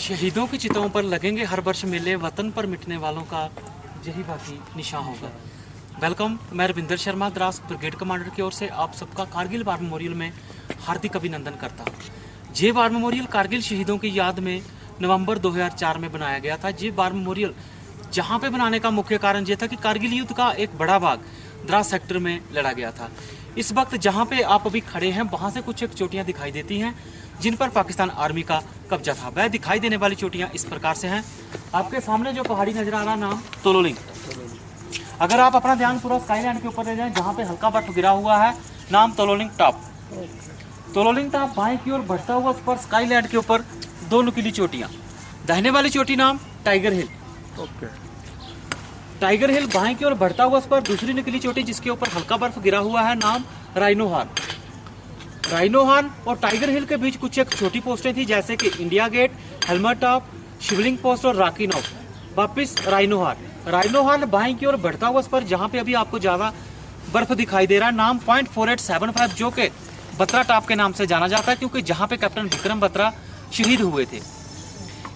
शहीदों की चिताओं पर लगेंगे हर वर्ष मेले, वतन पर मिटने वालों का यही बाकी निशान होगा। वेलकम, मैं रविंदर शर्मा, द्रास ब्रिगेड कमांडर की ओर से आप सबका कारगिल वार मेमोरियल में हार्दिक अभिनंदन करता हूँ। ये वार मेमोरियल कारगिल शहीदों की याद में नवंबर 2004 में बनाया गया था। ये वार मेमोरियल जहाँ पे बनाने का मुख्य कारण ये था कि कारगिल युद्ध का एक बड़ा भाग द्रास सेक्टर में लड़ा गया था। इस वक्त जहाँ पे आप अभी खड़े हैं वहाँ से कुछ एक चोटियाँ दिखाई देती हैं जिन पर पाकिस्तान आर्मी का कब्जा था। वह दिखाई देने वाली चोटियाँ इस प्रकार से हैं। आपके सामने जो पहाड़ी नजर आ रहा नाम तोलोलिंग। अगर आप अपना ध्यान पूरा स्काईलैंड के ऊपर ले जाएं जहाँ पे हल्का बर्फ गिरा हुआ है, नाम तोलोलिंग टॉप। तोलोलिंग टॉप बाएं की ओर बढ़ता हुआ पर स्काईलैंड के ऊपर दो नुकीली चोटियाँ। दाहिने वाली चोटी नाम टाइगर हिल। टाइगर हिल बाएं की ओर बढ़ता हुआ पर दूसरी नुकीली चोटी जिसके ऊपर हल्का बर्फ गिरा हुआ है, नाम राइनो हॉर्न। राइनो हॉर्न और टाइगर हिल के बीच कुछ एक छोटी पोस्टें थी जैसे कि इंडिया गेट, हेलमेट टॉप, शिवलिंग पोस्ट और रॉकी नॉक। वापिस राइनो हॉर्न। राइनो हॉर्न बाएं की ओर बढ़ता हुआ पर जहां पे अभी आपको ज्यादा बर्फ दिखाई दे रहा है, नाम 4875 जो कि बत्रा टॉप के नाम से जाना जाता है क्योंकि जहां पे कैप्टन विक्रम बत्रा शहीद हुए थे।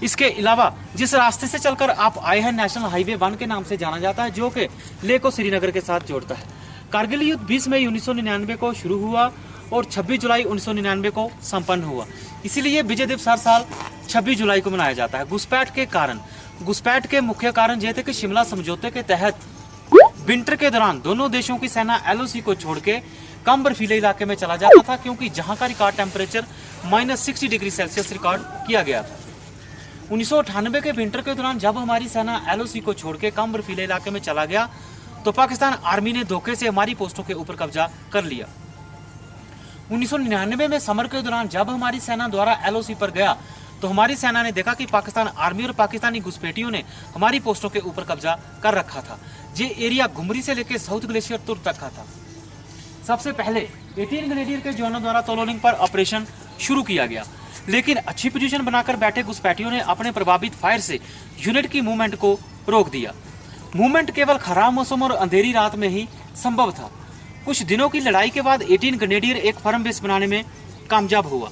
इसके अलावा जिस रास्ते से चलकर आप आए हैं नेशनल हाईवे 1 के नाम से जाना जाता है जो कि लेह को श्रीनगर के साथ जोड़ता है। कारगिल युद्ध 20 मई 1999 को शुरू हुआ और 26 जुलाई 1999 को संपन्न हुआ। इसीलिए विजय दिवस हर साल 26 जुलाई को मनाया जाता है। घुसपैठ के कारण, घुसपैठ के मुख्य कारण यह थे कि शिमला समझौते के तहत विंटर के दौरान दोनों देशों की सेना LOC को छोड़ के कम बर्फीले इलाके में चला जाता था क्योंकि जहां का record temperature -60 degree Celsius record किया गया था। 1998 के विंटर के दौरान जब हमारी सेना LOC को छोड़ के कम बर्फीले इलाके में चला गया तो पाकिस्तान आर्मी ने धोखे से हमारी पोस्टों के ऊपर कब्जा कर लिया। 1999 में समर के दौरान जब हमारी सेना द्वारा LOC पर गया तो हमारी सेना ने देखा कि पाकिस्तान आर्मी और पाकिस्तानी घुसपैठियों ने हमारी पोस्टों के ऊपर कब्जा कर रखा था। ये एरिया घुमरी से लेकर साउथ ग्लेशियर तुर तक का था। सबसे पहले 18 ग्रेनेडियर के जवानों द्वारा तोलोलिंग पर ऑपरेशन शुरू किया गया, लेकिन अच्छी पोजीशन बनाकर बैठे घुसपैठियों ने अपने प्रभावित फायर से यूनिट की मूवमेंट को रोक दिया। मूवमेंट केवल खराब मौसम और अंधेरी रात में ही संभव था। कुछ दिनों की लड़ाई के बाद 18 ग्रेनेडियर एक फर्म बेस बनाने में कामयाब हुआ।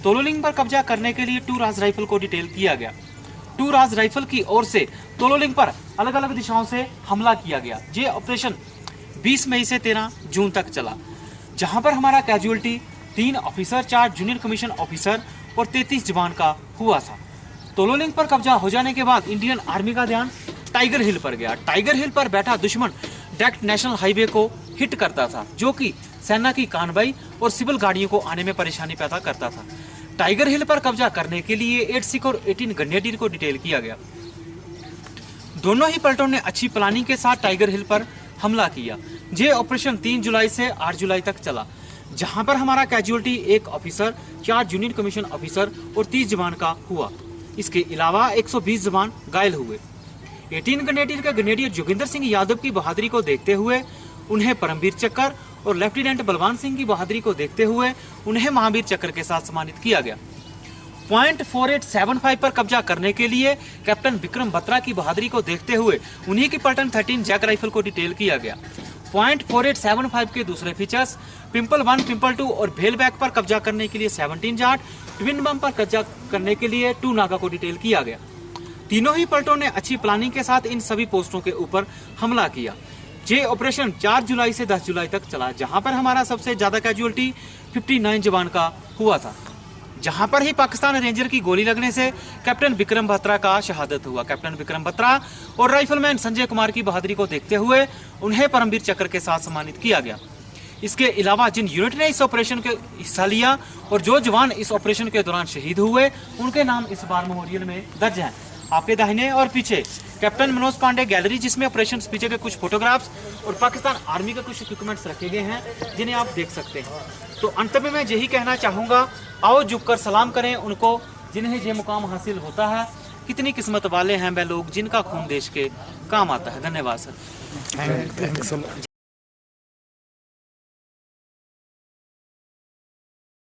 तोलोलिंग पर कब्जा करने के लिए 2 राज राइफल को डिटेल किया गया। 2 राज राइफल की ओर से तोलोलिंग पर अलग अलग दिशाओं से हमला किया गया। ये ऑपरेशन 20 मई से 13 जून तक चला, जहां पर हमारा casualty 3 officer, 4 junior commission officer और 33 जवान का हुआ था। तोलोलिंग पर कब्जा हो जाने के बाद इंडियन आर्मी का ध्यान टाइगर हिल पर गया। टाइगर हिल पर बैठा दुश्मन डायरेक्ट नेशनल हाईवे को हिट करता था जो कि सेना की कानवाई और सिविल गाड़ियों को आने में परेशानी पैदा करता था। टाइगर हिल पर कब्जा करने के लिए 8 सिख और 18 ग्रेनेडियर को डिटेल किया गया। दोनों ही पलटों ने अच्छी प्लानिंग के साथ टाइगर हिल पर हमला किया। ये ऑपरेशन 3 जुलाई से 8 जुलाई तक चला, जहां पर हमारा casualty 1 officer, 4 junior commission officer और 30 जवान का हुआ। इसके अलावा 120 जवान घायल हुए। 18 ग्रेनेडियर के ग्रेनेडियर जोगिंदर सिंह यादव की बहादुरी को देखते हुए उन्हें परमवीर चक्र और लेफ्टिनेंट बलवान सिंह की बहादुरी को देखते हुए उन्हें महावीर चक्र के साथ सम्मानित किया गया। पॉइंट 4875 पर कब्जा करने के लिए कैप्टन विक्रम बत्रा की बहादुरी को देखते हुए उन्हीं की पलटन 13 जैक राइफल को डिटेल किया गया। पॉइंट 4875 के दूसरे फीचर्स पिंपल 1, पिंपल 2 और भेल बैक पर कब्जा करने के लिए 17 जाट, ट्विन बम पर कब्जा करने के लिए 2 नागा को डिटेल किया गया। तीनों ही पलटों ने अच्छी प्लानिंग के साथ इन सभी पोस्टों के ऊपर हमला किया। ये ऑपरेशन 4 जुलाई से 10 जुलाई तक चला, जहां पर हमारा सबसे ज्यादा कैजुअलिटी 59 जवान का हुआ था, जहां पर ही पाकिस्तान रेंजर की गोली लगने से कैप्टन विक्रम बत्रा का शहादत हुआ। कैप्टन विक्रम बत्रा और राइफलमैन संजय कुमार की बहादुरी को देखते हुए उन्हें परमवीर चक्र के साथ सम्मानित किया गया। इसके अलावा जिन यूनिट ने इस ऑपरेशन के हिस्सा लिया और जो जवान इस ऑपरेशन के दौरान शहीद हुए उनके नाम इस वार मेमोरियल में दर्ज हैं। आपके दाहिने और पीछे कैप्टन मनोज पांडे गैलरी, जिसमें ऑपरेशन पीछे के कुछ फोटोग्राफ्स और पाकिस्तान आर्मी के कुछ इक्विपमेंट्स रखे गए हैं जिन्हें आप देख सकते हैं। तो अंत में मैं यही कहना चाहूँगा, आओ झुककर सलाम करें उनको जिन्हें ये मुकाम हासिल होता है। कितनी किस्मत वाले हैं वे लोग जिनका खून देश के काम आता है। धन्यवाद सर।